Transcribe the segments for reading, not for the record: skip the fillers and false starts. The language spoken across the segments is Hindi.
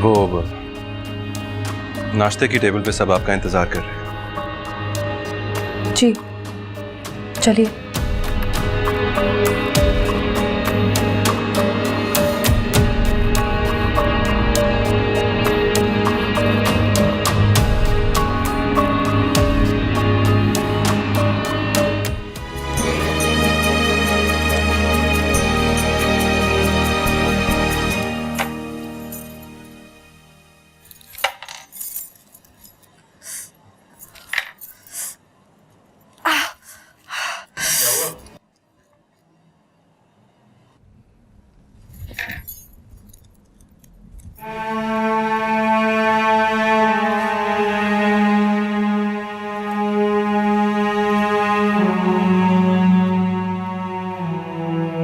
वो नाश्ते की टेबल पे सब आपका इंतजार कर रहे हैं। जी चलिए।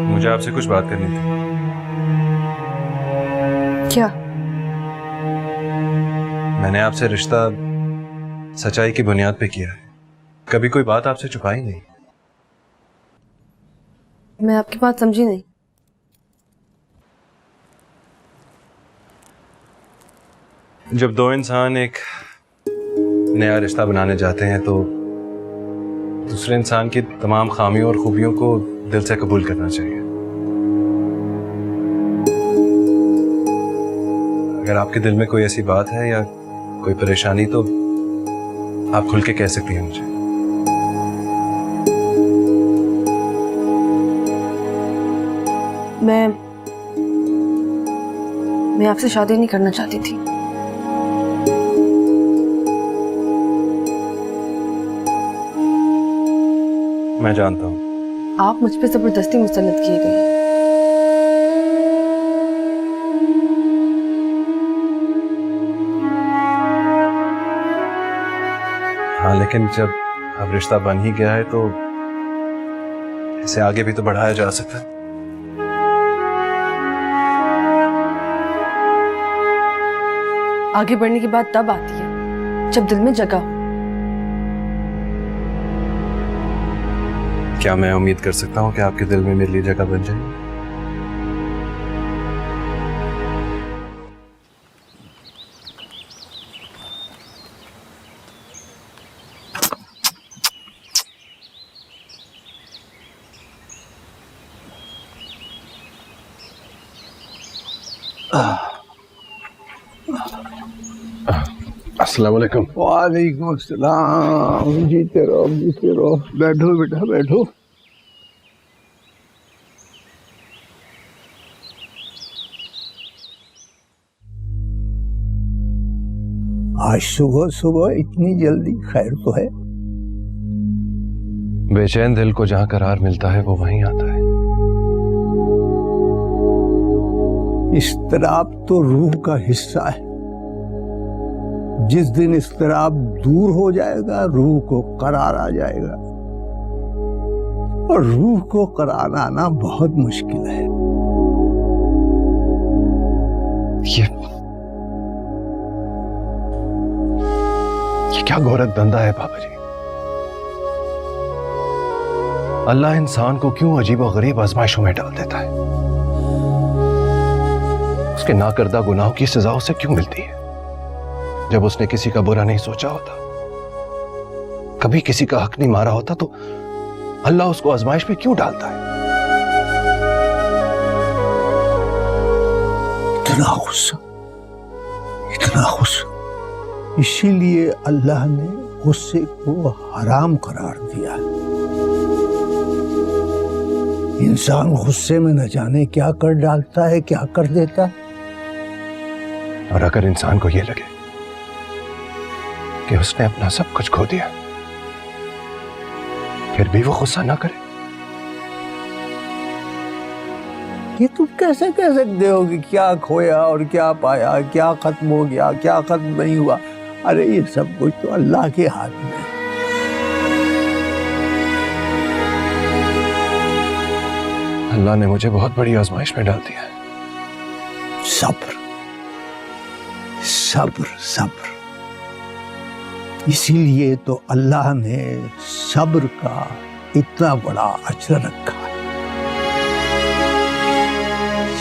मुझे आपसे कुछ बात करनी थी। क्या? मैंने आपसे रिश्ता सच्चाई की बुनियाद पे किया है, कभी कोई बात आपसे छुपाई नहीं। मैं आपकी बात समझी नहीं। जब दो इंसान एक नया रिश्ता बनाने जाते हैं तो दूसरे इंसान की तमाम खामियों और खूबियों को दिल से कबूल करना चाहिए। अगर आपके दिल में कोई ऐसी बात है या कोई परेशानी तो आप खुल के कह सकती हैं मुझे। मैं आपसे शादी नहीं करना चाहती थी। मैं जानता हूँ। आप मुझ पे जबरदस्ती मुसल्लत किए गए हैं। हाँ, लेकिन जब अब रिश्ता बन ही गया है तो इसे आगे भी तो बढ़ाया जा सकता है। आगे बढ़ने की बात तब आती है जब दिल में जगह हो। क्या मैं उम्मीद कर सकता हूँ कि आपके दिल में मेरे लिए जगह बन जाए? अस्सलाम वालेकुम। वालेकुम अस्सलाम। जीते रहो जीते रहो। बैठो बेटा बैठो। आज सुबह सुबह इतनी जल्दी खैर तो है? बेचैन दिल को जहां करार मिलता है वो वहीं आता है। इस्तराब तो रूह का हिस्सा है। जिस दिन इस्तराब दूर हो जाएगा रूह को करार आ जाएगा, और रूह को करार आना बहुत मुश्किल है। ये क्या घोरक धंधा है बाबा जी? अल्लाह इंसान को क्यों अजीब और गरीब आजमाइशों में डाल देता है? उसके नाकर्दा गुनाहों की सजा उसे क्यों मिलती है जब उसने किसी का बुरा नहीं सोचा होता, कभी किसी का हक नहीं मारा होता, तो अल्लाह उसको आजमाइश में क्यों डालता है? इतना गुस्सा, इतना गुस्सा। इसीलिए अल्लाह ने गुस्से को हराम करार दिया है। इंसान गुस्से में न जाने क्या कर डालता है, क्या कर देता है। और अगर इंसान को यह लगे कि उसने अपना सब कुछ खो दिया, फिर भी वो गुस्सा ना करे, ये तुम कैसे कह सकते हो कि क्या खोया और क्या पाया, क्या खत्म हो गया, क्या खत्म नहीं हुआ? अरे ये सब कुछ तो अल्लाह के हाथ में है। अल्लाह ने मुझे बहुत बड़ी आजमाइश में डाल दिया है। सब्र सब्र सब्र। इसीलिए तो अल्लाह ने सब्र का इतना बड़ा अजर रखा है।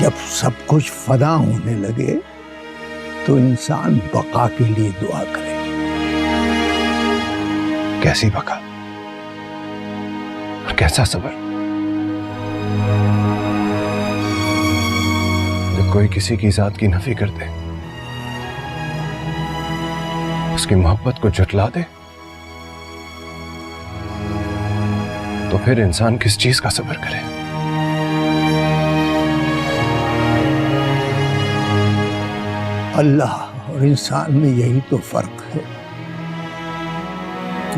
जब सब कुछ फना होने लगे तो इंसान बका के लिए दुआ करे। कैसी बका और कैसा सब्र? जब कोई किसी की जात की नफी कर दे, उसकी मोहब्बत को झुठला दे, तो फिर इंसान किस चीज का सब्र करे? अल्लाह और इंसान में यही तो फर्क है।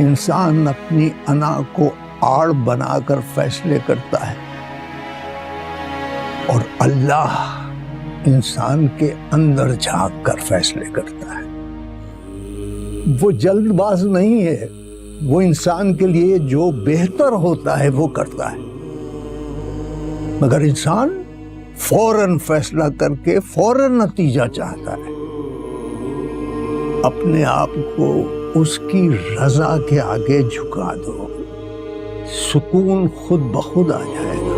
इंसान अपनी अना को आड़ बनाकर फैसले करता है और अल्लाह इंसान के अंदर झांक कर फैसले करता है। वो जल्दबाज नहीं है, वो इंसान के लिए जो बेहतर होता है वो करता है। मगर इंसान फौरन फैसला करके फौरन नतीजा चाहता है। अपने आप को उसकी रजा के आगे झुका दो, सुकून खुद ब खुद आ जाएगा।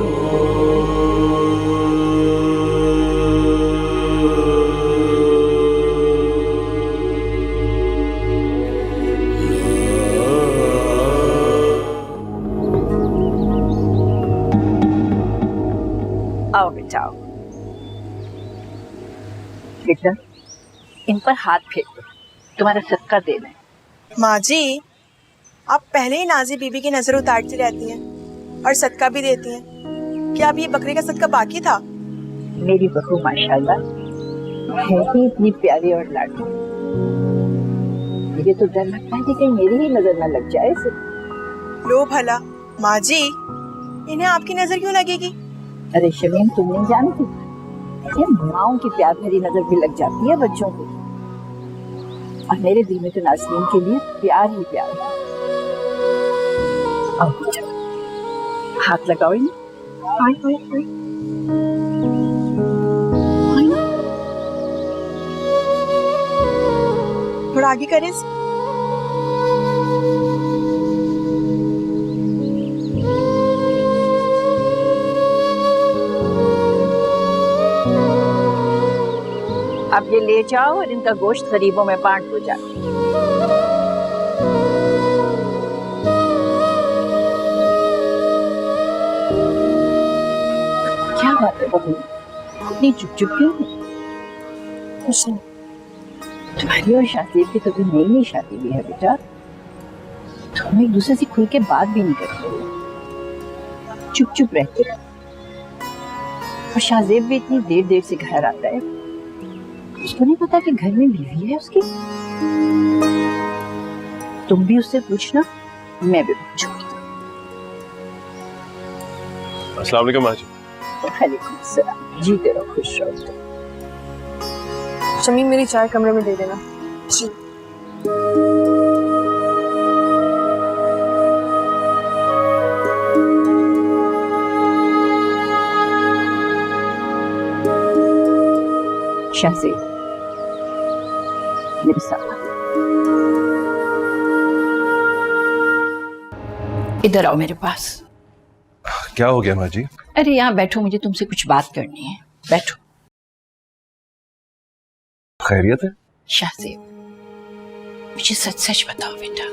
आओ बेटा आओ। बेटा इन पर हाथ फेर दो, तुम्हारा सदका देना है। माँ जी, आप पहले ही नाजी बीबी की नजर उतारती रहती हैं और सदका भी देती हैं। क्या अब ये बकरे का सदका बाकी था? मेरी बहू माशाल्लाह है ही इतनी प्यारी और लाडली। मुझे तो डर लगता है कि कहीं मेरी ही नजर न लग जाए इसे। लो भला माँ जी, इन्हें आपकी नजर क्यों लगेगी? अरे शमीम, तुम नहीं जानती, माँओं की प्यार भरी नजर भी लग जाती है बच्चों को। और मेरे दिल में तो नाज़नीन के लिए प्यार ही प्यार है। आओ हाथ लगाओ इन्हें। थोड़ा आगे करें। अब ये ले जाओ और इनका गोश्त गरीबों में बांट दो जाके। क्या बात है बहू, इतनी चुप चुप क्यों है? कुछ नहीं। तुम्हारी और शाहजेब की तो अभी नई नई शादी हुई है बेटा, तुम एक दूसरे से खुल के बात भी नहीं करते हो, चुप चुप रहते हो। और शाहजेब भी इतनी देर देर से घर आता है, उसको नहीं पता कि घर में बीवी है उसकी। तुम भी उससे पूछना, मैं भी पूछूंगी। अस्सलाम वालेकुम माँ जी। वालेकुम सलाम। जीते रहो, खुश रहो। शमीम, मेरी चाय कमरे में दे देना। जी। शाहजेब मेरे साथ इधर आओ मेरे पास। क्या हो गया माँ जी? अरे यहाँ बैठो, मुझे तुमसे कुछ बात करनी है। बैठो। खैरियत है? शाहजेब, मुझे सच सच बताओ बेटा,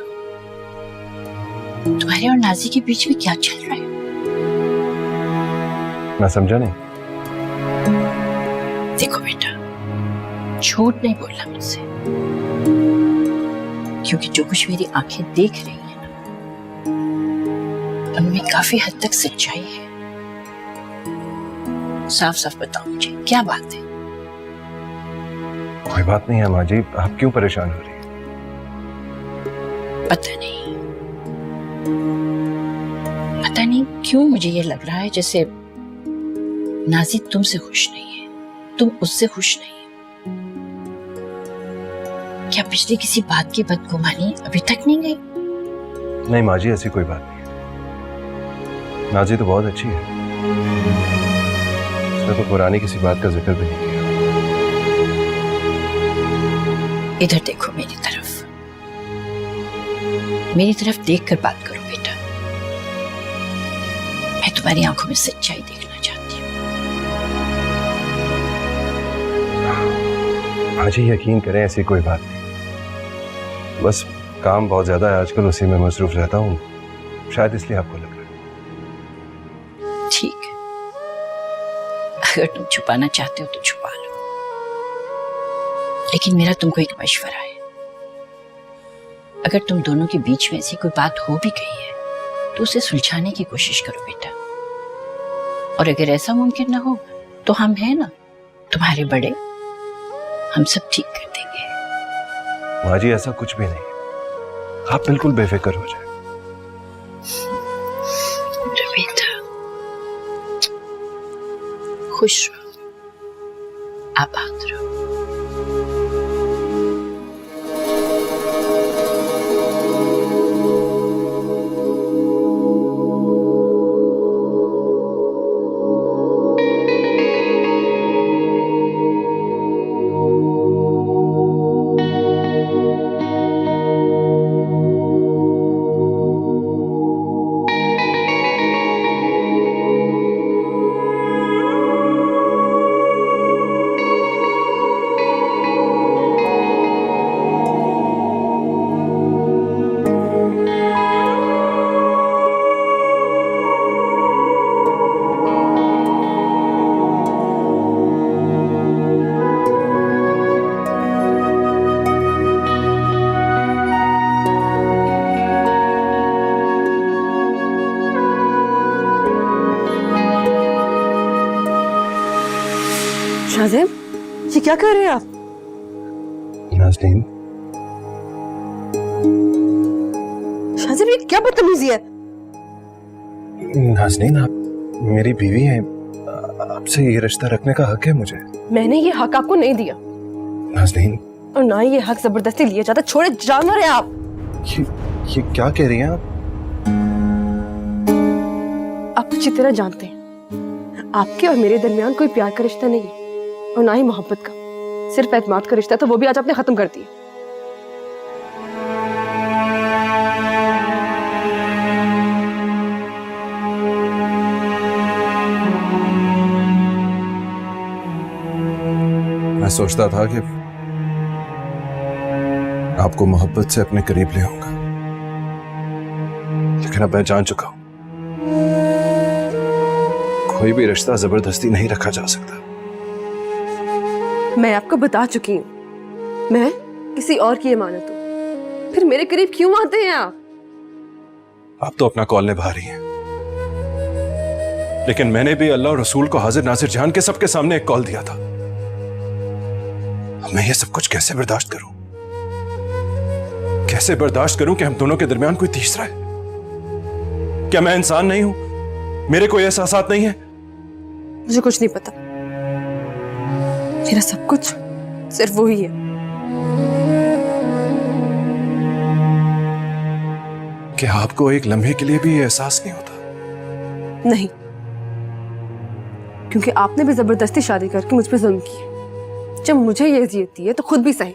तुम्हारे और नाजी के बीच में क्या चल रहा है? मैं समझा नहीं। देखो बेटा, झूठ नहीं बोलना मुझसे, क्योंकि जो कुछ मेरी आंखें देख रही हैं ना, उनमें काफी हद तक सच्चाई है। साफ साफ बताओ मुझे, क्या बात है? कोई बात नहीं है माँ जी, आप क्यों परेशान हो रही हैं? पता नहीं क्यों मुझे ये लग रहा है जैसे नाज़ी तुमसे खुश नहीं है, तुम उससे खुश नहीं। क्या पिछली किसी बात की बदगुमानी अभी तक नहीं गई? नहीं माँ जी, ऐसी कोई बात नहीं। नाजी तो बहुत अच्छी है, उसने तो पुरानी किसी बात का जिक्र भी नहीं किया। इधर देखो मेरी तरफ देखकर बात करो बेटा। मैं तुम्हारी आंखों में सच्चाई देखना चाहती हूँ। हाँ जी, यकीन करें ऐसी कोई बात नहीं, बस काम बहुत ज्यादा है आजकल, उसी में मसरूफ रहता हूँ, शायद इसलिए आपको लग रहा है। ठीक है, अगर तुम छुपाना चाहते हो तो छुपा लो, लेकिन मेरा तुमको एक मशवरा है। अगर तुम दोनों के बीच में ऐसी कोई बात हो भी गई है तो उसे सुलझाने की कोशिश करो बेटा, और अगर ऐसा मुमकिन ना हो तो हम हैं ना, तुम्हारे बड़े, हम सब ठीक कर देंगे। माँ जी ऐसा कुछ भी नहीं, आप बिल्कुल बेफिक्र हो जाए। बेटा खुश रहो, आबाद रहो। शाहजेब, ये क्या कर रहे हैं आप? नाज़नीन, शाहजेब ये क्या बदतमीजी है? नाज़नीन आप मेरी बीवी हैं, आपसे ये रिश्ता रखने का हक है मुझे। मैंने ये हक आपको नहीं दिया, नाज़नीन, और ना ही ये हक जबरदस्ती लिया जाता। छोड़े, जानवर है आप। ये क्या कह रही हैं आप अच्छी तरह जानते हैं आपके और मेरे दरमियान कोई प्यार का रिश्ता नहीं है, और ना ही मोहब्बत का, सिर्फ एतमाद का रिश्ता। तो वो भी आज आपने खत्म कर दिया। मैं सोचता था कि आपको मोहब्बत से अपने करीब ले आऊंगा, लेकिन अब मैं जान चुका हूं कोई भी रिश्ता जबरदस्ती नहीं रखा जा सकता। मैं आपको बता चुकी हूँ, मैं किसी और की अमानत हूँ, फिर मेरे करीब क्यों आते हैं आप? आप तो अपना कॉल निभा रही हैं, लेकिन मैंने भी अल्लाह और रसूल को हाजिर नाजिर जान के सबके सामने एक कॉल दिया था। अब मैं ये सब कुछ कैसे बर्दाश्त करूं? कैसे बर्दाश्त करूं कि हम दोनों के दरमियान कोई तीसरा है? क्या मैं इंसान नहीं हूं? मेरे कोई एहसासात नहीं है? मुझे कुछ नहीं पता, मेरा सब कुछ सिर्फ वही है। क्या आपको एक लम्हे के लिए भी ये एहसास नहीं होता? नहीं, क्योंकि आपने भी जबरदस्ती शादी करके मुझ पे जुल्म किया। जब मुझे ये अज़ियत दी है तो खुद भी सही।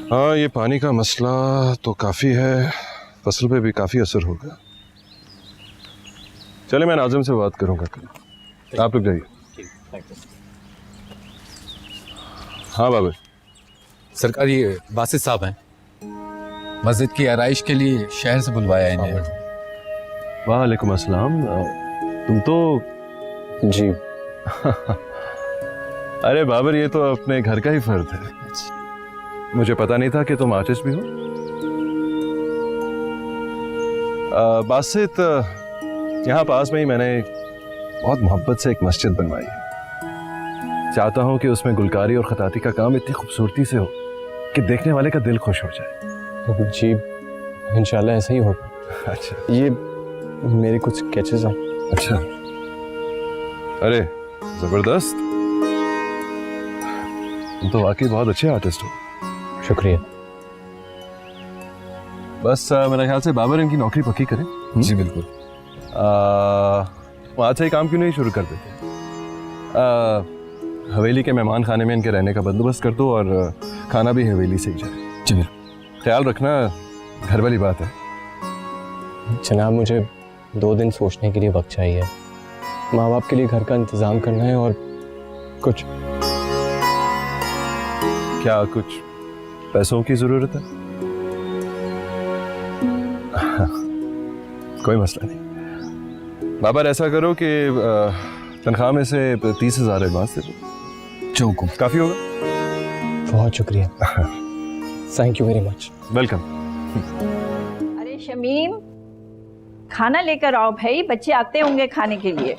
हाँ, ये पानी का मसला तो काफी है, फसल पे भी काफी असर होगा। चले, मैं नाज़िम से बात करूंगा कल। आप लोग जाइए। हाँ बाबा। सरकार, ये बासित साहब हैं, मस्जिद की आराइश के लिए शहर से बुलवाया इन्हें। वालेकुम अस्सलाम। तुम तो जी अरे बाबर, ये तो अपने घर का ही फर्द है। मुझे पता नहीं था कि तुम आर्टिस्ट भी हो। बासित, यहाँ पास में ही मैंने बहुत मोहब्बत से एक मस्जिद बनवाई है। चाहता हूँ कि उसमें गुलकारी और खताती का काम इतनी खूबसूरती से हो कि देखने वाले का दिल खुश हो जाए। जी, इंशाल्लाह ऐसा ही होगा। अच्छा, ये मेरे कुछ स्केचेस हैं। अच्छा, अरे जबरदस्त, तुम तो वाकई बहुत अच्छे आर्टिस्ट हो। शुक्रिया। बस मेरे ख्याल से बाबर इनकी नौकरी पक्की करें। जी बिल्कुल। आज से ही काम क्यों नहीं शुरू कर देते? हवेली के मेहमान खाने में इनके रहने का बंदोबस्त कर दो और खाना भी हवेली से ही जाए। जी बिल्कुल। ख्याल रखना, घर वाली बात है। जनाब, मुझे 2 दिन सोचने के लिए वक्त चाहिए। माँ बाप के लिए घर का इंतज़ाम करना है और कुछ क्या कुछ पैसों की ज़रूरत है? कोई मसला नहीं। बाबर, ऐसा करो कि तनख्वाह में से 30,000 एडवांस दे दो। जो हुकुम। काफ़ी होगा? बहुत शुक्रिया। Thank you very much. Welcome. अरे शमीम, खाना लेकर आओ भाई, बच्चे आते होंगे खाने के लिए।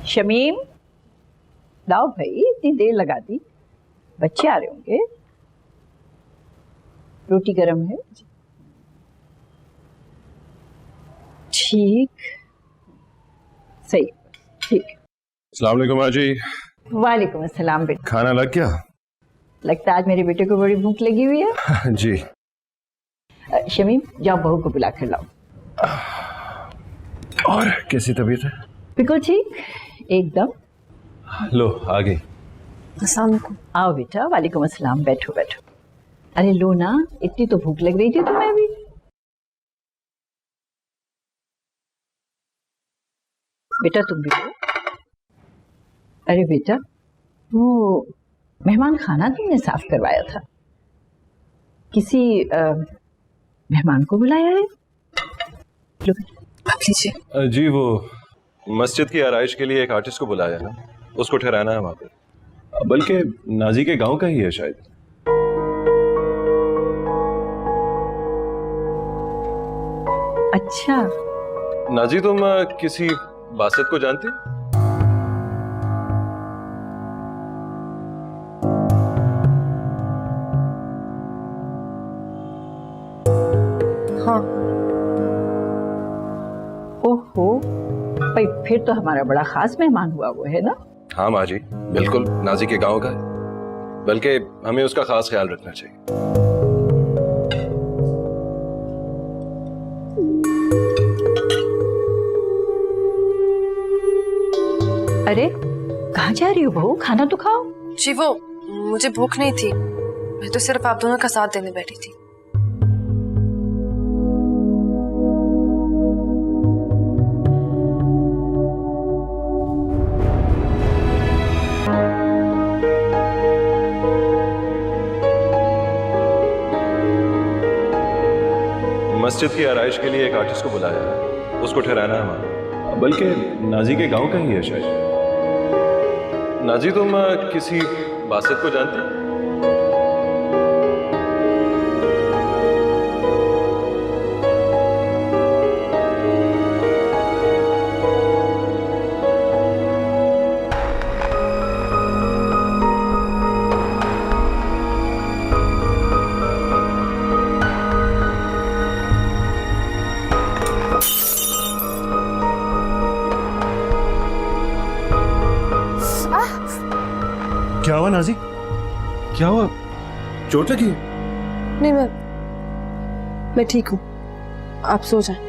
शमीम, लाओ भाई, इतनी देर लगा दी, बच्चे आ रहे होंगे। रोटी गरम है? ठीक, सही, ठीक। अस्सलाम वालेकुम आजी। वालेकुम अस्सलाम बेटा। खाना लग गया? लगता है आज मेरे बेटे को बड़ी भूख लगी हुई है। जी। शमीम, जाओ बहू को बुला कर लाओ। और कैसी तबीयत है? बिल्कुल ठीक, एकदम। लो आ गई। अस्सलाम वालेकुम। आओ बेटा। वालेकुम अस्सलाम, बैठो बैठो। अरे लो ना, इतनी तो भूख लग रही थी तुम्हें भी। बेटा तुम भी लो। अरे बेटा, वो मेहमान खाना तुमने साफ करवाया था, किसी मेहमान को बुलाया है? लो आप लीजिए। जी, वो मस्जिद की आराइश के लिए एक आर्टिस्ट को बुलाया है, उसको ठहराना है वहाँ पे। बल्कि नाजी के गांव का ही है शायद। अच्छा। नाजी, तुम किसी बासित को जानती? हाँ। ओहो, भाई फिर तो हमारा बड़ा खास मेहमान हुआ वो है ना? हाँ माँ जी, बिल्कुल नाजी के गांव का है, बल्कि हमें उसका खास ख्याल रखना चाहिए। अरे कहाँ जा रही हो बहू, खाना तो खाओ। जी वो मुझे भूख नहीं थी, मैं तो सिर्फ आप दोनों का साथ देने बैठी थी। मस्जिद की आराइश के लिए एक आर्टिस्ट को बुलाया है, उसको ठहराना है हमारा, बल्कि नाजी के गांव का ही है शायद। नाजी, तुम किसी बासित को जानते हो? क्या हुआ नाजी? क्या हुआ? चोट लगी? नहीं, मैं ठीक हूँ, आप सो जाएं।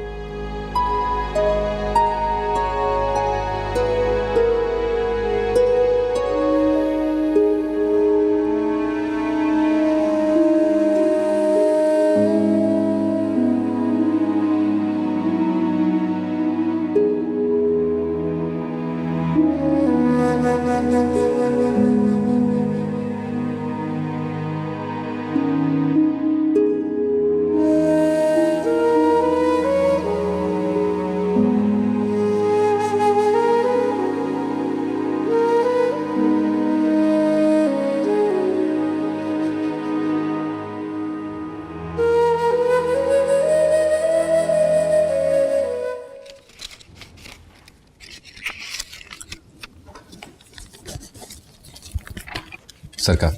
सरकार।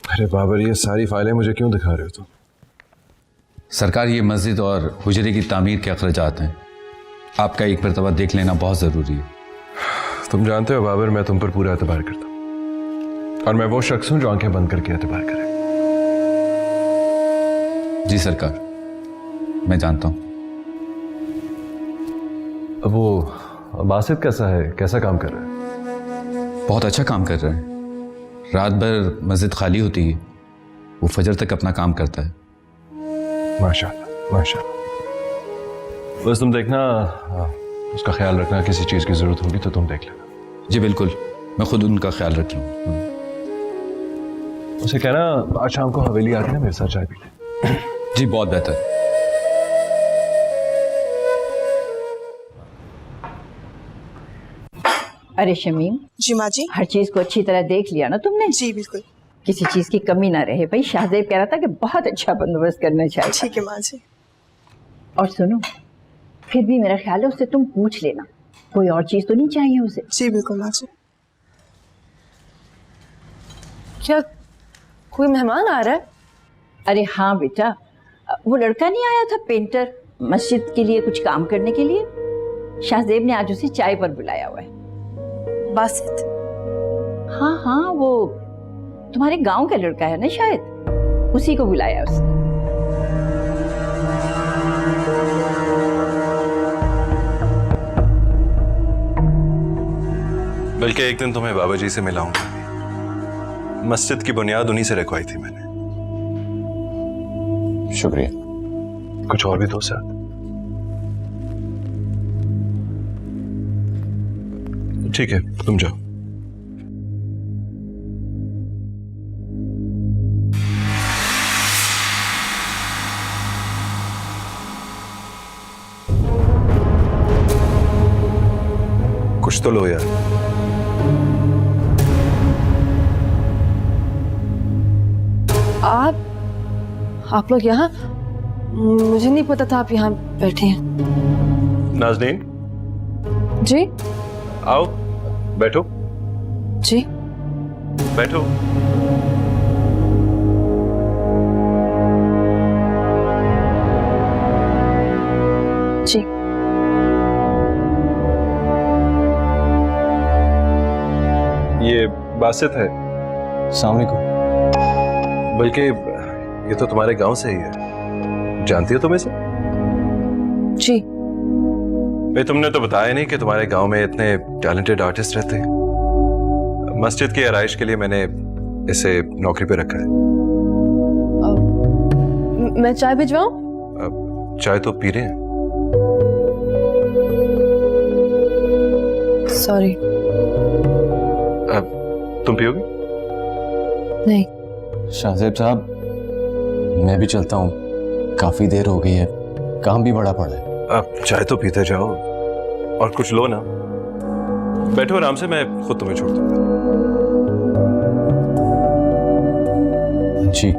अरे बाबर, ये सारी फाइलें मुझे क्यों दिखा रहे हो तुम? सरकार, ये मस्जिद और हुजरे की तामीर के अखराजात हैं, आपका एक मरतबा देख लेना बहुत ज़रूरी है। तुम जानते हो बाबर, मैं तुम पर पूरा एतबार करता और मैं वो शख्स हूं जो आंखें बंद करके एतबार करे। जी सरकार, मैं जानता हूं। अब वो बासित कैसा है, कैसा काम कर रहा है? बहुत अच्छा काम कर रहा है। रात भर मस्जिद खाली होती है, वो फजर तक अपना काम करता है। माशाल्लाह माशाल्लाह। बस तुम देखना, उसका ख्याल रखना, किसी चीज की जरूरत होगी तो तुम देख लेना। जी बिल्कुल, मैं खुद उनका ख्याल रख लूँ। उसे कहना आज शाम को हवेली आके ना मेरे साथ चाय पी ले। जी बहुत बेहतर। अरे शमीम, जी माँ जी। हर चीज को अच्छी तरह देख लिया ना तुमने? जी बिल्कुल। किसी चीज की कमी ना रहे। भाई शाहजेब कह रहा था कि बहुत अच्छा बंदोबस्त करना चाहिए। ठीक है माँ जी। और सुनो, फिर भी मेरा ख्याल है उससे तुम पूछ लेना, कोई और चीज तो नहीं चाहिए उसे। जी बिल्कुल माँ जी। क्या कोई मेहमान आ रहा है? अरे हाँ बेटा, वो लड़का नहीं आया था पेंटर, मस्जिद के लिए कुछ काम करने के लिए? शाहजेब ने आज उसे चाय पर बुलाया हुआ है। बासित? हाँ हाँ, वो तुम्हारे गांव का लड़का है ना शायद, उसी को बुलाया उसने। बल्कि एक दिन तुम्हें बाबा जी से मिलाऊंगा। मस्जिद की बुनियाद उन्हीं से रखवाई थी मैंने। शुक्रिया। कुछ और भी दो साथ। ठीक है, तुम जाओ। कुछ तो लो यार। आप लोग यहाँ? मुझे नहीं पता था आप यहाँ बैठे हैं। नाज़नीन, जी आओ बैठो। जी। बैठो। जी। ये बासित है। अस्सलाम वालेकुम। बल्कि ये तो तुम्हारे गांव से ही है। जानती हो तुम इसे? जी। भाई तुमने तो बताया नहीं कि तुम्हारे गांव में इतने टैलेंटेड आर्टिस्ट रहते हैं। मस्जिद की आराइश के लिए मैंने इसे नौकरी पे रखा है। मैं चाय भिजवाऊं? चाय तो पी रहे हैं। सॉरी। तुम पियोगे? नहीं। शाहजेब साहब, मैं भी चलता हूँ, काफी देर हो गई है, काम भी बड़ा पड़ा है। अब चाय तो पीते जाओ और कुछ लो ना। बैठो आराम से, मैं खुद तुम्हें छोड़ दूंगा। जी।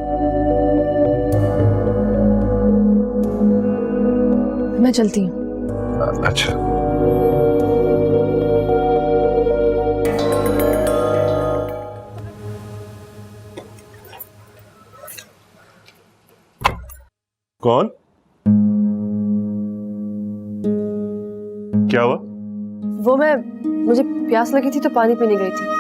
मैं चलती हूँ। अच्छा। कौन? क्या हुआ? मुझे प्यास लगी थी तो पानी पीने गई थी।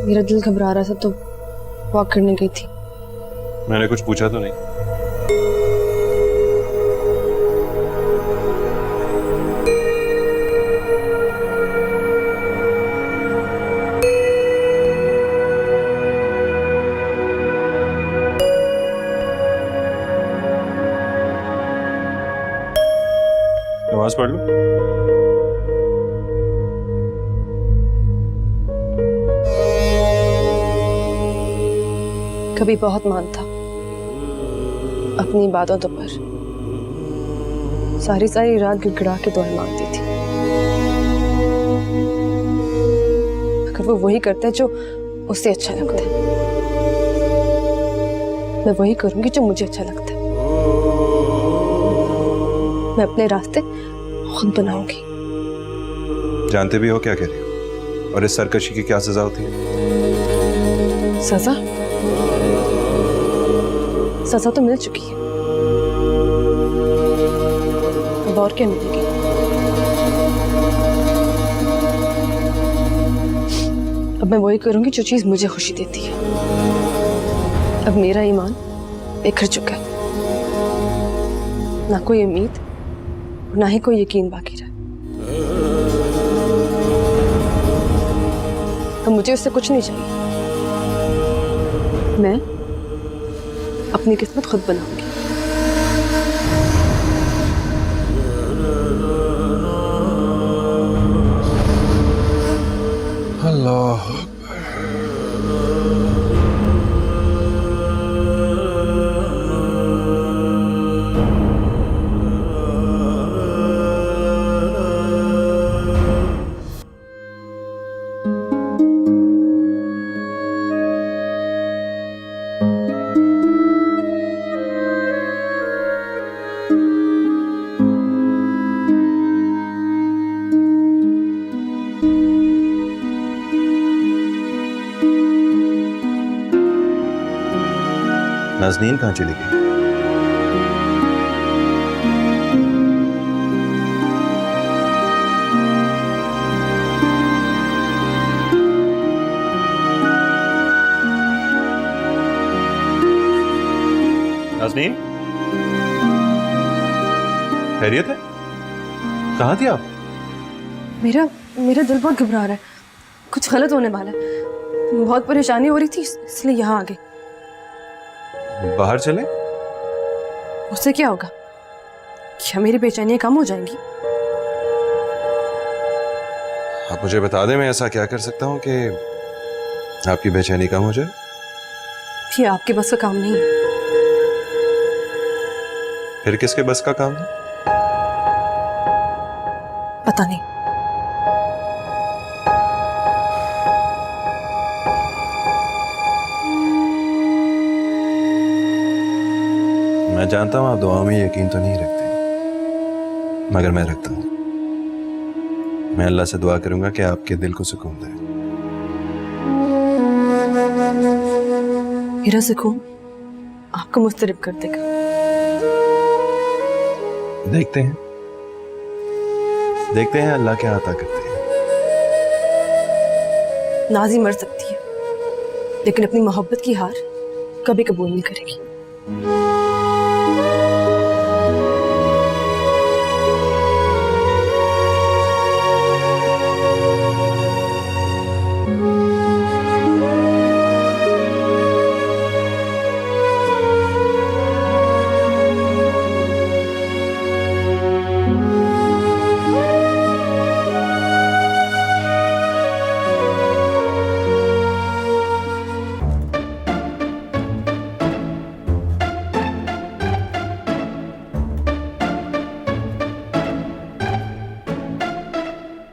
मेरा दिल घबरा रहा था तो वॉक करने गई थी। मैंने कुछ पूछा तो नहीं? नमाज पढ़ लो। कभी बहुत मानता अपनी बातों पर, सारी सारी रात गिड़गिड़ा के दुआ मांगती थी। अगर वो वही करता है जो उसे अच्छा लगता है, मैं वही करूंगी जो मुझे अच्छा लगता है। मैं अपने रास्ते खुद बनाऊंगी। जानते भी हो क्या कह रही हो, और इस सरकशी की क्या सजा होती है? सजा? सजा तो मिल चुकी है, अब और क्या मिलेगी? अब मैं वही करूंगी जो चीज मुझे खुशी देती है। अब मेरा ईमान बिखर चुका है, ना कोई उम्मीद ना ही कोई यकीन बाकी रहा। अब मुझे उससे कुछ नहीं चाहिए। मैं अपनी किस्मत खुद बनाऊंगी। अल्लाह नाज़नीन कहाँ चली गई? नाज़नीन, खैरियत है? कहाँ थी आप? मेरा मेरा दिल बहुत घबरा रहा है, कुछ गलत होने वाला है। बहुत परेशानी हो रही थी इसलिए यहाँ आ गई। बाहर चले? उससे क्या होगा? क्या मेरी बेचैनियां कम हो जाएंगी? आप मुझे बता दें, मैं ऐसा क्या कर सकता हूँ कि आपकी बेचैनी कम हो जाए? ये आपके बस का काम नहीं है। फिर किसके बस का काम है? पता नहीं। मैं जानता हूँ आप दुआ में यकीन तो नहीं रखते, मगर मैं रखता हूँ। मैं अल्लाह से दुआ करूंगा कि आपके दिल को सुकून दे। मेरा सुकून आपको मुस्तरब कर देगा। देखते हैं अल्लाह क्या अता करते हैं। नाजी मर सकती है लेकिन अपनी मोहब्बत की हार कभी कबूल नहीं करेगी।